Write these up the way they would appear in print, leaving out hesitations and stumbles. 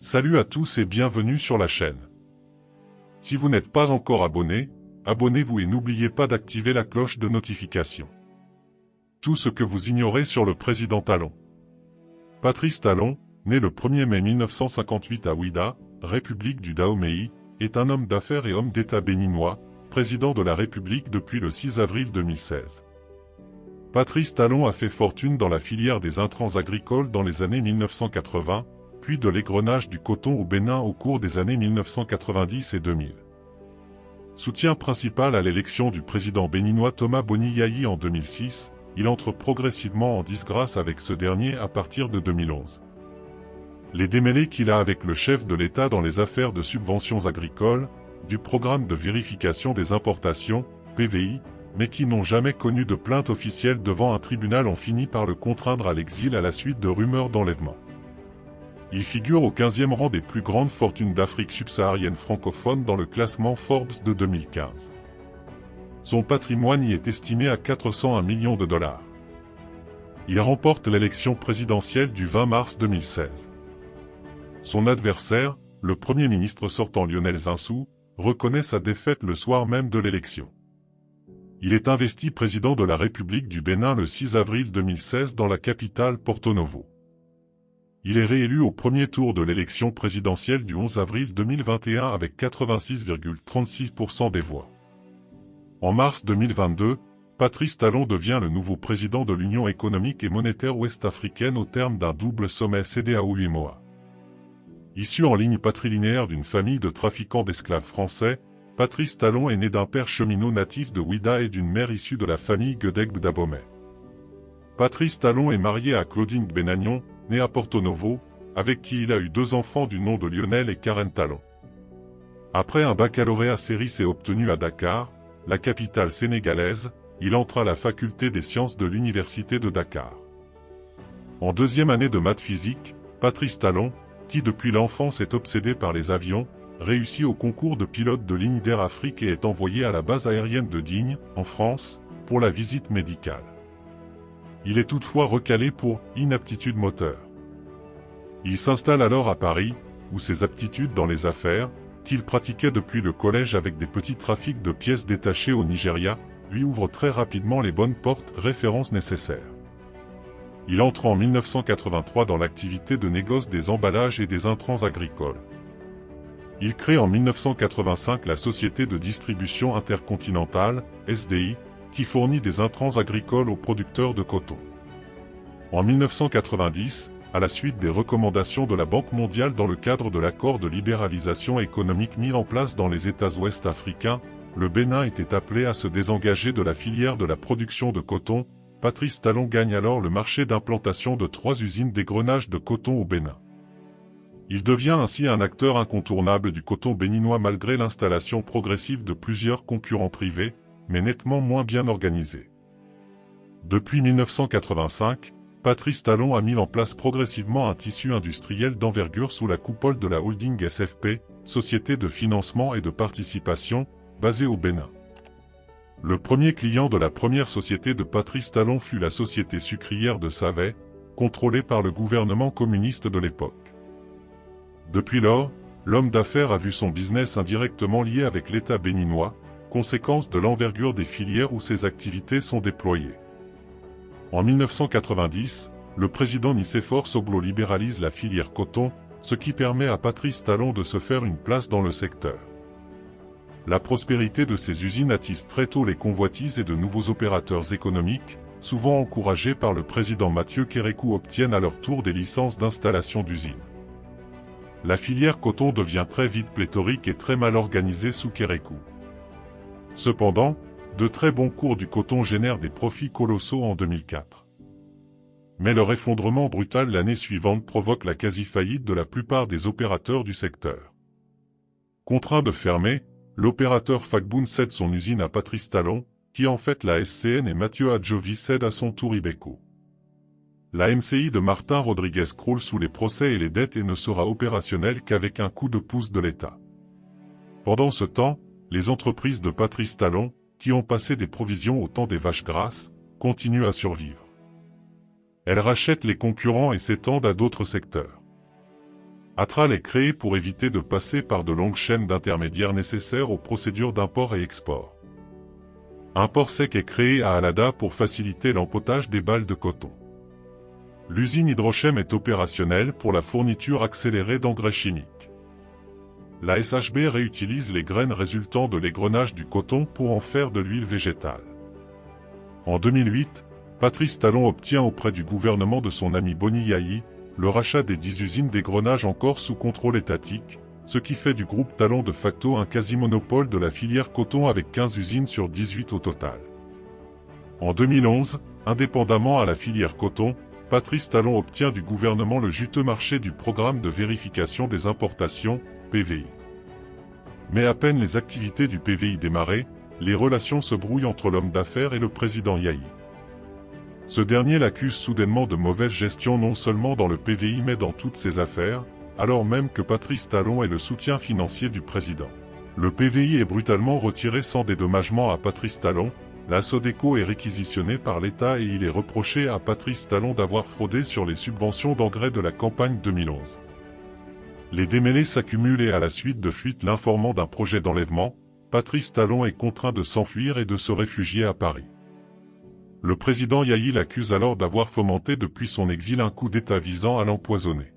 Salut à tous et bienvenue sur la chaîne. Si vous n'êtes pas encore abonné, abonnez-vous et n'oubliez pas d'activer la cloche de notification. Tout ce que vous ignorez sur le président Talon. Patrice Talon, né le 1er mai 1958 à Ouidah, République du Dahomey, est un homme d'affaires et homme d'État béninois, président de la République depuis le 6 avril 2016. Patrice Talon a fait fortune dans la filière des intrants agricoles dans les années 1980, puis de l'égrenage du coton au Bénin au cours des années 1990 et 2000. Soutien principal à l'élection du président béninois Thomas Boni Yayi en 2006, il entre progressivement en disgrâce avec ce dernier à partir de 2011. Les démêlés qu'il a avec le chef de l'État dans les affaires de subventions agricoles, du programme de vérification des importations, PVI, mais qui n'ont jamais connu de plainte officielle devant un tribunal ont fini par le contraindre à l'exil à la suite de rumeurs d'enlèvement. Il figure au 15e rang des plus grandes fortunes d'Afrique subsaharienne francophone dans le classement Forbes de 2015. Son patrimoine y est estimé à 401 millions de dollars. Il remporte l'élection présidentielle du 20 mars 2016. Son adversaire, le Premier ministre sortant Lionel Zinsou, reconnaît sa défaite le soir même de l'élection. Il est investi président de la République du Bénin le 6 avril 2016 dans la capitale Porto Novo. Il est réélu au premier tour de l'élection présidentielle du 11 avril 2021 avec 86,36% des voix. En mars 2022, Patrice Talon devient le nouveau président de l'Union économique et monétaire ouest-africaine au terme d'un double sommet CEDEAO-UEMOA. Issu en ligne patrilinéaire d'une famille de trafiquants d'esclaves français, Patrice Talon est né d'un père cheminot natif de Ouidah et d'une mère issue de la famille Guedeg Bdabomey. Patrice Talon est marié à Claudine Benagnon, née à Porto Novo, avec qui il a eu 2 enfants du nom de Lionel et Karen Talon. Après un baccalauréat CERIS obtenu à Dakar, la capitale sénégalaise, il entre à la faculté des sciences de l'université de Dakar. En 2e année de maths physique, Patrice Talon, qui depuis l'enfance est obsédé par les avions, réussit au concours de pilote de ligne d'Air Afrique et est envoyé à la base aérienne de Digne, en France, pour la visite médicale. Il est toutefois recalé pour inaptitude moteur. Il s'installe alors à Paris, où ses aptitudes dans les affaires, qu'il pratiquait depuis le collège avec des petits trafics de pièces détachées au Nigeria, lui ouvrent très rapidement les bonnes portes références nécessaires. Il entre en 1983 dans l'activité de négoce des emballages et des intrants agricoles. Il crée en 1985 la Société de distribution intercontinentale, SDI, qui fournit des intrants agricoles aux producteurs de coton. En 1990, à la suite des recommandations de la Banque mondiale dans le cadre de l'accord de libéralisation économique mis en place dans les États ouest africains, le Bénin était appelé à se désengager de la filière de la production de coton. Patrice Talon gagne alors le marché d'implantation de 3 usines d'égrenage de coton au Bénin. Il devient ainsi un acteur incontournable du coton béninois malgré l'installation progressive de plusieurs concurrents privés, mais nettement moins bien organisés. Depuis 1985, Patrice Talon a mis en place progressivement un tissu industriel d'envergure sous la coupole de la holding SFP, Société de financement et de participation, basée au Bénin. Le premier client de la première société de Patrice Talon fut la société sucrière de Savet, contrôlée par le gouvernement communiste de l'époque. Depuis lors, l'homme d'affaires a vu son business indirectement lié avec l'État béninois, conséquence de l'envergure des filières où ses activités sont déployées. En 1990, le président Nicéphore Soglo libéralise la filière coton, ce qui permet à Patrice Talon de se faire une place dans le secteur. La prospérité de ces usines attise très tôt les convoitises et de nouveaux opérateurs économiques, souvent encouragés par le président Mathieu Kérékou, obtiennent à leur tour des licences d'installation d'usines. La filière coton devient très vite pléthorique et très mal organisée sous Kérékou. Cependant, de très bons cours du coton génèrent des profits colossaux en 2004. Mais leur effondrement brutal l'année suivante provoque la quasi-faillite de la plupart des opérateurs du secteur. Contraint de fermer, l'opérateur Fagboun cède son usine à Patrice Talon, qui en fait la SCN, et Mathieu Adjovi cède à son tour Ibeco. La MCI de Martin Rodriguez croule sous les procès et les dettes et ne sera opérationnelle qu'avec un coup de pouce de l'État. Pendant ce temps, les entreprises de Patrice Talon, qui ont passé des provisions au temps des vaches grasses, continuent à survivre. Elles rachètent les concurrents et s'étendent à d'autres secteurs. Atral est créé pour éviter de passer par de longues chaînes d'intermédiaires nécessaires aux procédures d'import et export. Un port sec est créé à Alada pour faciliter l'empotage des balles de coton. L'usine Hydrochem est opérationnelle pour la fourniture accélérée d'engrais chimiques. La SHB réutilise les graines résultant de l'égrenage du coton pour en faire de l'huile végétale. En 2008, Patrice Talon obtient auprès du gouvernement de son ami Boni Yayi le rachat des 10 usines d'égrenage encore sous contrôle étatique, ce qui fait du groupe Talon de facto un quasi-monopole de la filière coton avec 15 usines sur 18 au total. En 2011, indépendamment à la filière coton, Patrice Talon obtient du gouvernement le juteux marché du programme de vérification des importations, PVI. Mais à peine les activités du PVI démarrées, les relations se brouillent entre l'homme d'affaires et le président Yayi. Ce dernier l'accuse soudainement de mauvaise gestion non seulement dans le PVI mais dans toutes ses affaires, alors même que Patrice Talon est le soutien financier du président. Le PVI est brutalement retiré sans dédommagement à Patrice Talon, la Sodeco est réquisitionnée par l'État et il est reproché à Patrice Talon d'avoir fraudé sur les subventions d'engrais de la campagne 2011. Les démêlés s'accumulent et à la suite de fuites l'informant d'un projet d'enlèvement, Patrice Talon est contraint de s'enfuir et de se réfugier à Paris. Le président Yayi l'accuse alors d'avoir fomenté depuis son exil un coup d'État visant à l'empoisonner.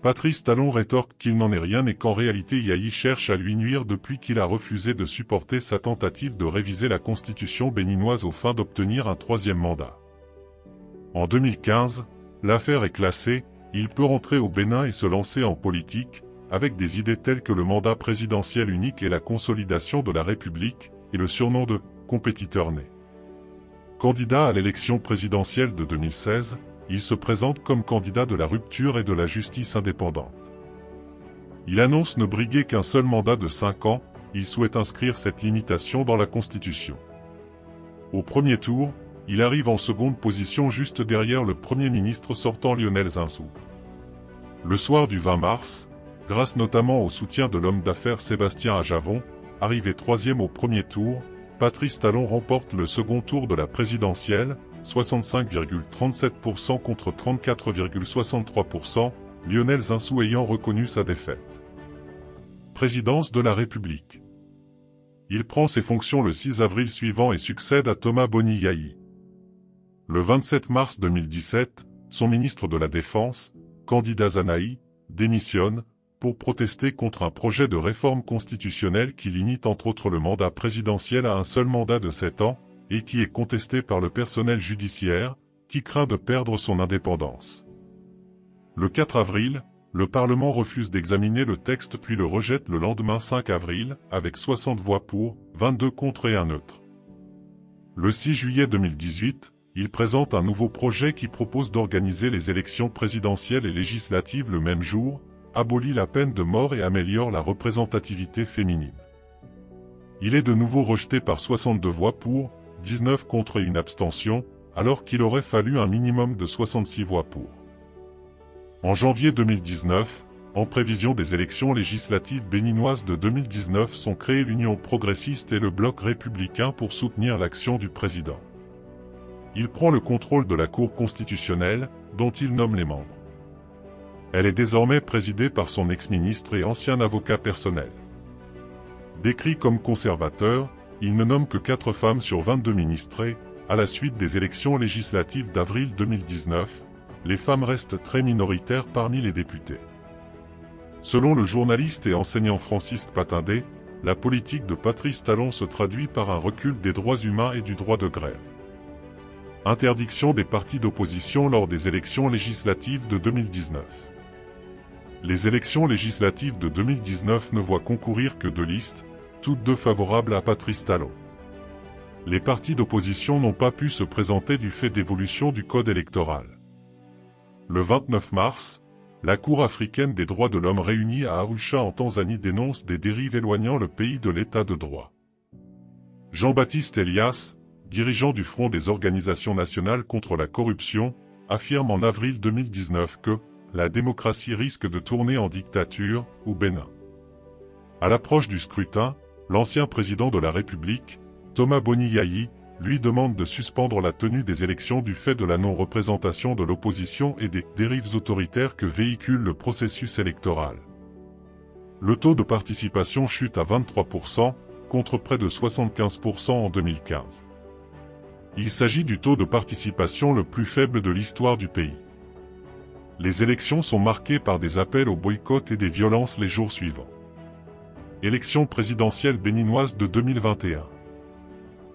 Patrice Talon rétorque qu'il n'en est rien et qu'en réalité Yayi cherche à lui nuire depuis qu'il a refusé de supporter sa tentative de réviser la constitution béninoise aux fins d'obtenir un 3e mandat. En 2015, l'affaire est classée, il peut rentrer au Bénin et se lancer en politique, avec des idées telles que le mandat présidentiel unique et la consolidation de la République, et le surnom de « compétiteur né ». Candidat à l'élection présidentielle de 2016, il se présente comme candidat de la rupture et de la justice indépendante. Il annonce ne briguer qu'un seul mandat de 5 ans, il souhaite inscrire cette limitation dans la Constitution. Au premier tour, il arrive en seconde position juste derrière le Premier ministre sortant Lionel Zinsou. Le soir du 20 mars, grâce notamment au soutien de l'homme d'affaires Sébastien Ajavon, arrivé 3e au premier tour, Patrice Talon remporte le second tour de la présidentielle, 65,37% contre 34,63%, Lionel Zinsou ayant reconnu sa défaite. Présidence de la République. Il prend ses fonctions le 6 avril suivant et succède à Thomas Boni Yayi. Le 27 mars 2017, son ministre de la Défense, Candida Zanaï, démissionne, pour protester contre un projet de réforme constitutionnelle qui limite entre autres le mandat présidentiel à un seul mandat de 7 ans, et qui est contesté par le personnel judiciaire, qui craint de perdre son indépendance. Le 4 avril, le Parlement refuse d'examiner le texte puis le rejette le lendemain 5 avril, avec 60 voix pour, 22 contre et un neutre. Le 6 juillet 2018, il présente un nouveau projet qui propose d'organiser les élections présidentielles et législatives le même jour, abolit la peine de mort et améliore la représentativité féminine. Il est de nouveau rejeté par 62 voix pour, 19 contre et une abstention, alors qu'il aurait fallu un minimum de 66 voix pour. En janvier 2019, en prévision des élections législatives béninoises de 2019 sont créées l'Union progressiste et le Bloc républicain pour soutenir l'action du président. Il prend le contrôle de la Cour constitutionnelle, dont il nomme les membres. Elle est désormais présidée par son ex-ministre et ancien avocat personnel. Décrit comme conservateur, il ne nomme que 4 femmes sur 22 ministrés. À la suite des élections législatives d'avril 2019, les femmes restent très minoritaires parmi les députés. Selon le journaliste et enseignant Francisque Patindé, la politique de Patrice Talon se traduit par un recul des droits humains et du droit de grève. Interdiction des partis d'opposition lors des élections législatives de 2019. Les élections législatives de 2019 ne voient concourir que 2 listes, toutes 2 favorables à Patrice Talon. Les partis d'opposition n'ont pas pu se présenter du fait d'évolution du code électoral. Le 29 mars, la Cour africaine des droits de l'homme réunie à Arusha en Tanzanie dénonce des dérives éloignant le pays de l'état de droit. Jean-Baptiste Elias, dirigeant du Front des organisations nationales contre la corruption, affirme en avril 2019 que la démocratie risque de tourner en dictature, au Bénin. À l'approche du scrutin, l'ancien président de la République, Thomas Boni Yayi, lui demande de suspendre la tenue des élections du fait de la non-représentation de l'opposition et des dérives autoritaires que véhicule le processus électoral. Le taux de participation chute à 23%, contre près de 75% en 2015. Il s'agit du taux de participation le plus faible de l'histoire du pays. Les élections sont marquées par des appels au boycott et des violences les jours suivants. Élection présidentielle béninoise de 2021.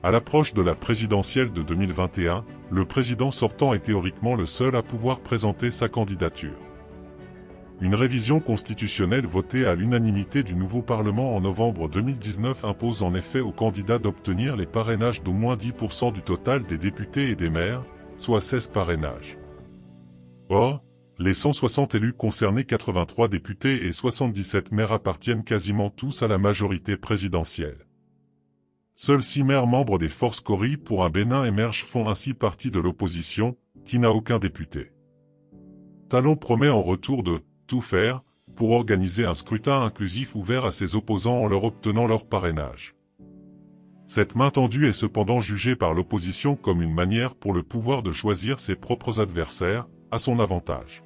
À l'approche de la présidentielle de 2021, le président sortant est théoriquement le seul à pouvoir présenter sa candidature. Une révision constitutionnelle votée à l'unanimité du nouveau Parlement en novembre 2019 impose en effet aux candidats d'obtenir les parrainages d'au moins 10% du total des députés et des maires, soit 16 parrainages. Or, les 160 élus concernés, 83 députés et 77 maires, appartiennent quasiment tous à la majorité présidentielle. Seuls 6 maires membres des forces Cori pour un Bénin émergent font ainsi partie de l'opposition, qui n'a aucun député. Talon promet en retour de tout faire pour organiser un scrutin inclusif ouvert à ses opposants en leur obtenant leur parrainage. Cette main tendue est cependant jugée par l'opposition comme une manière pour le pouvoir de choisir ses propres adversaires, à son avantage.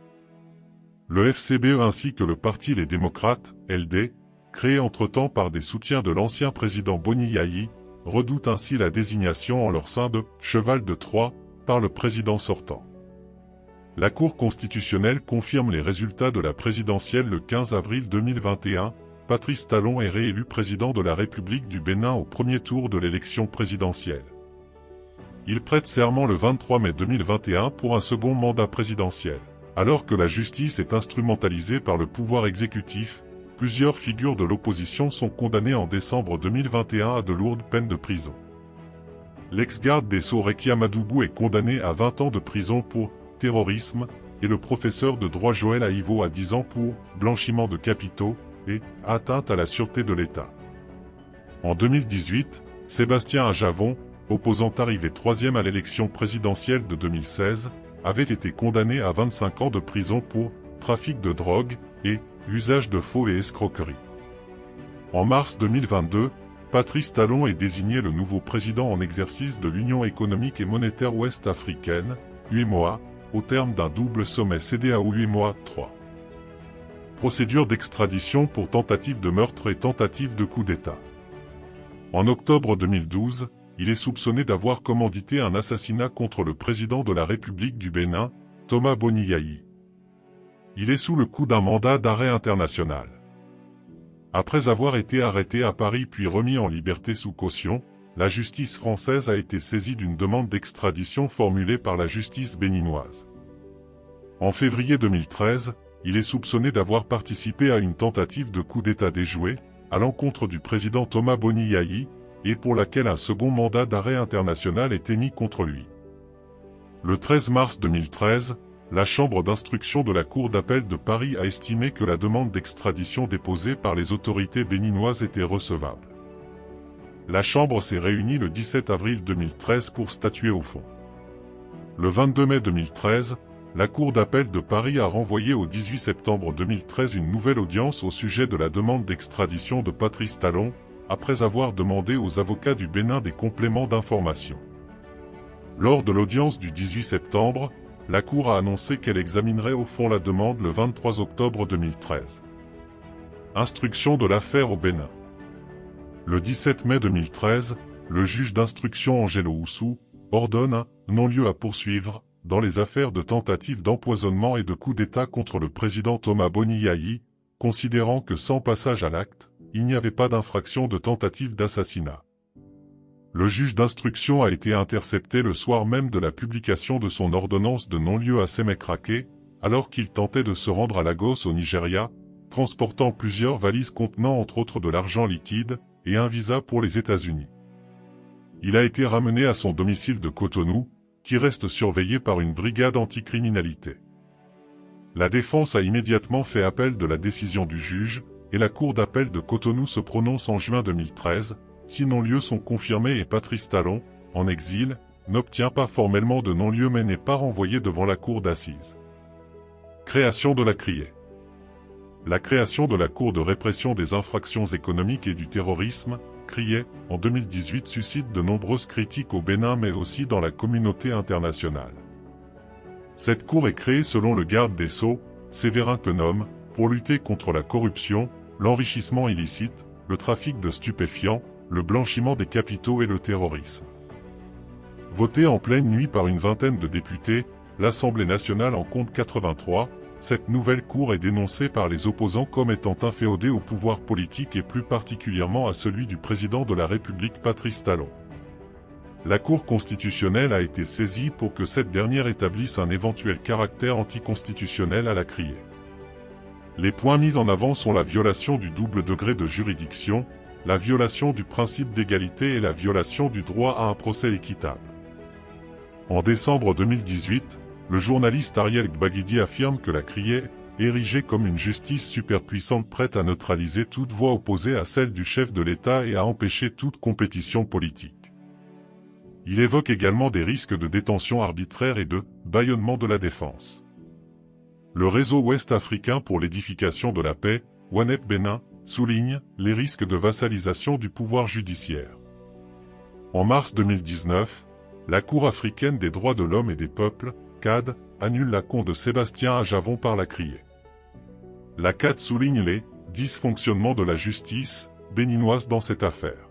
Le FCBE ainsi que le parti Les Démocrates, LD, créé entre-temps par des soutiens de l'ancien président Boni Yayi, redoutent ainsi la désignation en leur sein de « cheval de Troie » par le président sortant. La Cour constitutionnelle confirme les résultats de la présidentielle le 15 avril 2021. Patrice Talon est réélu président de la République du Bénin au premier tour de l'élection présidentielle. Il prête serment le 23 mai 2021 pour un second mandat présidentiel. Alors que la justice est instrumentalisée par le pouvoir exécutif, plusieurs figures de l'opposition sont condamnées en décembre 2021 à de lourdes peines de prison. L'ex-garde des Sceaux Rekia Madougou est condamné à 20 ans de prison pour terrorisme et le professeur de droit Joël Aïvo à 10 ans pour blanchiment de capitaux et atteinte à la sûreté de l'État. En 2018, Sébastien Ajavon, opposant arrivé 3e à l'élection présidentielle de 2016, avait été condamné à 25 ans de prison pour trafic de drogue et usage de faux et escroquerie. En mars 2022, Patrice Talon est désigné le nouveau président en exercice de l'Union économique et monétaire ouest-africaine, UEMOA, au terme d'un double sommet CEDEAO-UEMOA 3. Procédure d'extradition pour tentative de meurtre et tentative de coup d'État. En octobre 2012, il est soupçonné d'avoir commandité un assassinat contre le président de la République du Bénin, Thomas Boni Yayi. Il est sous le coup d'un mandat d'arrêt international. Après avoir été arrêté à Paris puis remis en liberté sous caution, la justice française a été saisie d'une demande d'extradition formulée par la justice béninoise. En février 2013, il est soupçonné d'avoir participé à une tentative de coup d'État déjouée, à l'encontre du président Thomas Boni Yayi, et pour laquelle un second mandat d'arrêt international est émis contre lui. Le 13 mars 2013, la chambre d'instruction de la Cour d'appel de Paris a estimé que la demande d'extradition déposée par les autorités béninoises était recevable. La chambre s'est réunie le 17 avril 2013 pour statuer au fond. Le 22 mai 2013, la Cour d'appel de Paris a renvoyé au 18 septembre 2013 une nouvelle audience au sujet de la demande d'extradition de Patrice Talon, après avoir demandé aux avocats du Bénin des compléments d'information. Lors de l'audience du 18 septembre, la Cour a annoncé qu'elle examinerait au fond la demande le 23 octobre 2013. Instruction de l'affaire au Bénin. Le 17 mai 2013, le juge d'instruction Angelo Oussou ordonne un non-lieu à poursuivre dans les affaires de tentative d'empoisonnement et de coup d'État contre le président Thomas Boni Yayi, considérant que sans passage à l'acte, il n'y avait pas d'infraction de tentative d'assassinat. Le juge d'instruction a été intercepté le soir même de la publication de son ordonnance de non-lieu à Semekrake, alors qu'il tentait de se rendre à Lagos au Nigeria, transportant plusieurs valises contenant entre autres de l'argent liquide et un visa pour les États-Unis. Il a été ramené à son domicile de Cotonou, qui reste surveillé par une brigade anticriminalité. La défense a immédiatement fait appel de la décision du juge, et la Cour d'appel de Cotonou se prononce en juin 2013, si non-lieux sont confirmés et Patrice Talon, en exil, n'obtient pas formellement de non-lieu mais n'est pas renvoyé devant la cour d'assises. Création de la CRIE. La création de la Cour de répression des infractions économiques et du terrorisme, criait, en 2018 suscite de nombreuses critiques au Bénin mais aussi dans la communauté internationale. Cette cour est créée selon le garde des Sceaux, Séverin Quenome, pour lutter contre la corruption, l'enrichissement illicite, le trafic de stupéfiants, le blanchiment des capitaux et le terrorisme. Votée en pleine nuit par une vingtaine de députés, l'Assemblée nationale en compte 83, cette nouvelle cour est dénoncée par les opposants comme étant inféodée au pouvoir politique et plus particulièrement à celui du président de la République Patrice Talon. La Cour constitutionnelle a été saisie pour que cette dernière établisse un éventuel caractère anticonstitutionnel à la criée. Les points mis en avant sont la violation du double degré de juridiction, la violation du principe d'égalité et la violation du droit à un procès équitable. En décembre 2018, le journaliste Ariel Gbaguidi affirme que la criée est érigée comme une justice superpuissante prête à neutraliser toute voix opposée à celle du chef de l'État et à empêcher toute compétition politique. Il évoque également des risques de détention arbitraire et de bâillonnement de la défense. Le réseau ouest-africain pour l'édification de la paix, WANEP Bénin, souligne les risques de vassalisation du pouvoir judiciaire. En mars 2019, la Cour africaine des droits de l'homme et des peuples, CAD, annule la con de Sébastien Ajavon par la criée. La CAD souligne les dysfonctionnements de la justice béninoise dans cette affaire.